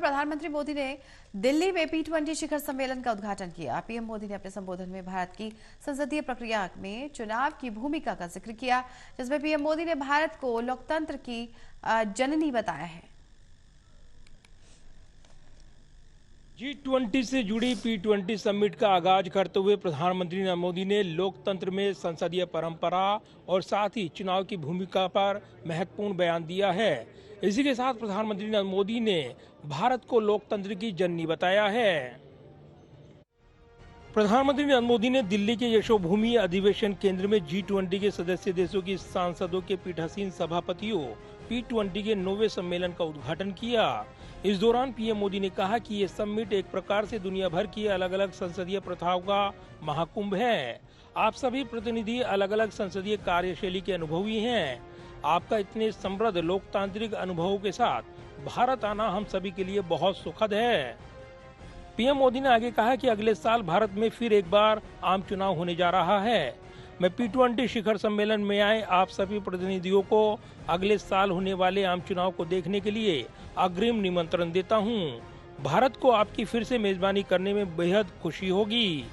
प्रधानमंत्री मोदी ने दिल्ली में P20 शिखर सम्मेलन का उद्घाटन किया। पीएम मोदी ने अपने संबोधन में भारत की संसदीय प्रक्रिया में चुनाव की भूमिका का जिक्र किया, जिसमें पीएम मोदी ने भारत को लोकतंत्र की जननी बताया है। G20 से जुड़ी P20 समिट का आगाज करते हुए प्रधानमंत्री नरेंद्र मोदी ने लोकतंत्र में संसदीय परंपरा और साथ ही चुनाव की भूमिका पर महत्वपूर्ण बयान दिया है। इसी के साथ प्रधानमंत्री नरेंद्र मोदी ने भारत को लोकतंत्र की जननी बताया है। प्रधानमंत्री नरेंद्र मोदी ने दिल्ली के यशोभूमि अधिवेशन केंद्र में G20 के सदस्य देशों की सांसदों के पीठासीन सभापतियों P20 के 9वें सम्मेलन का उद्घाटन किया। इस दौरान पीएम मोदी ने कहा कि ये समिट एक प्रकार से दुनिया भर की अलग अलग संसदीय प्रथाओं का महाकुंभ है। आप सभी प्रतिनिधि अलग अलग संसदीय कार्यशैली के अनुभवी हैं। आपका इतने समृद्ध लोकतांत्रिक अनुभवों के साथ भारत आना हम सभी के लिए बहुत सुखद है। पीएम मोदी ने आगे कहा कि अगले साल भारत में फिर एक बार आम चुनाव होने जा रहा है। मैं P20 शिखर सम्मेलन में आए आप सभी प्रतिनिधियों को अगले साल होने वाले आम चुनाव को देखने के लिए अग्रिम निमंत्रण देता हूं। भारत को आपकी फिर से मेजबानी करने में बेहद खुशी होगी।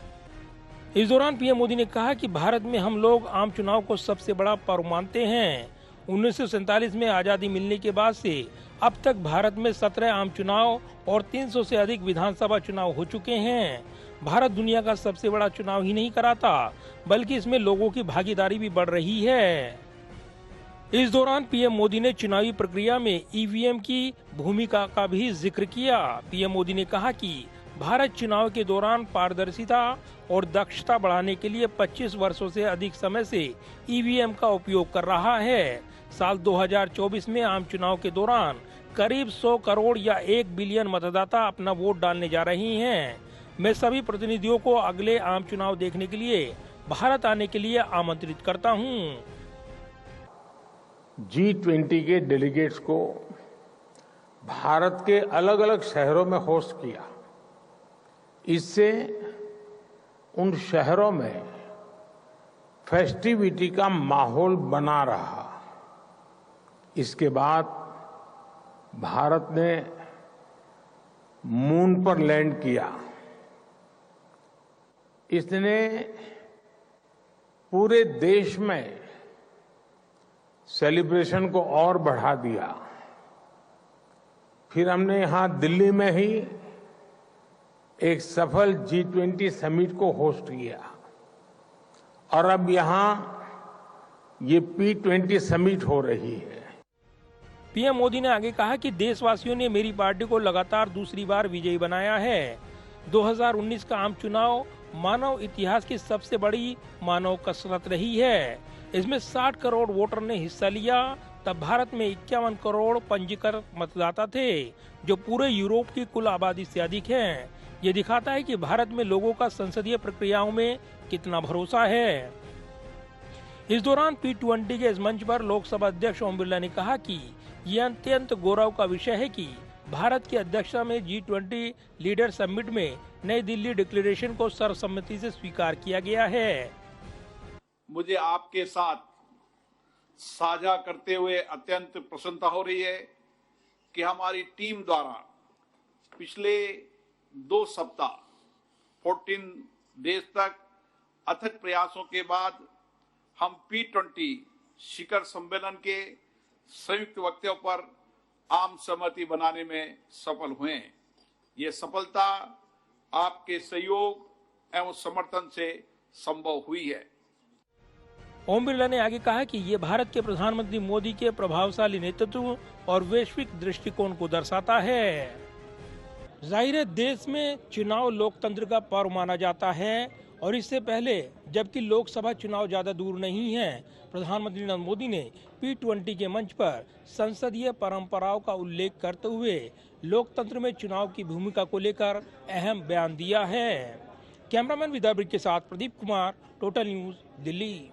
इस दौरान पीएम मोदी ने कहा कि भारत में हम लोग आम चुनाव को सबसे बड़ा पर्व मानते हैं। 1947 में आजादी मिलने के बाद से अब तक भारत में 17 आम चुनाव और 300 से अधिक विधानसभा चुनाव हो चुके हैं। भारत दुनिया का सबसे बड़ा चुनाव ही नहीं कराता, बल्कि इसमें लोगों की भागीदारी भी बढ़ रही है। इस दौरान पीएम मोदी ने चुनावी प्रक्रिया में ईवीएम की भूमिका का भी जिक्र किया। पीएम मोदी ने कहा कि भारत चुनाव के दौरान पारदर्शिता और दक्षता बढ़ाने के लिए 25 वर्षों से अधिक समय से ईवीएम का उपयोग कर रहा है। साल 2024 में आम चुनाव के दौरान करीब 100 करोड़ या 1 बिलियन मतदाता अपना वोट डालने जा रही हैं। मैं सभी प्रतिनिधियों को अगले आम चुनाव देखने के लिए भारत आने के लिए आमंत्रित करता हूं। G20 के डेलीगेट्स को भारत के अलग अलग शहरों में होस्ट किया। इससे उन शहरों में फेस्टिविटी का माहौल बना रहा। इसके बाद भारत ने मून पर लैंड किया। इसने पूरे देश में सेलिब्रेशन को और बढ़ा दिया। फिर हमने यहां दिल्ली में ही एक सफल G20 समिट को होस्ट किया और अब यहां ये P20 समिट हो रही है। पीएम मोदी ने आगे कहा कि देशवासियों ने मेरी पार्टी को लगातार दूसरी बार विजयी बनाया है। 2019 का आम चुनाव मानव इतिहास की सबसे बड़ी मानव कसरत रही है। इसमें 60 करोड़ वोटर ने हिस्सा लिया। तब भारत में 51 करोड़ पंजीकृत मतदाता थे, जो पूरे यूरोप की कुल आबादी से अधिक है। ये दिखाता है कि भारत में लोगों का संसदीय प्रक्रियाओं में कितना भरोसा है। इस दौरान P20 के इस मंच पर लोकसभा अध्यक्ष ओम बिरला ने कहा कि यह अत्यंत गौरव का विषय है कि भारत की अध्यक्षता में G20 लीडर समिट में नई दिल्ली डिक्लेरेशन को सर्वसम्मति से स्वीकार किया गया है। मुझे आपके साथ साझा करते हुए अत्यंत प्रसन्नता हो रही है कि हमारी टीम द्वारा पिछले 2 सप्ताह 14 डेज तक अथक प्रयासों के बाद हम P20 शिखर सम्मेलन के संयुक्त वक्तव्य पर आम सहमति बनाने में सफल हुए हैं। ये सफलता आपके सहयोग एवं समर्थन से संभव हुई है। ओम बिरला ने आगे कहा कि ये भारत के प्रधानमंत्री मोदी के प्रभावशाली नेतृत्व और वैश्विक दृष्टिकोण को दर्शाता है। जाहिर है, देश में चुनाव लोकतंत्र का पर्व माना जाता है और इससे पहले जबकि लोकसभा चुनाव ज्यादा दूर नहीं है, प्रधानमंत्री नरेंद्र मोदी ने P20 के मंच पर संसदीय परंपराओं का उल्लेख करते हुए लोकतंत्र में चुनाव की भूमिका को लेकर अहम बयान दिया है। कैमरामैन विदाब्रिक के साथ प्रदीप कुमार, टोटल न्यूज, दिल्ली।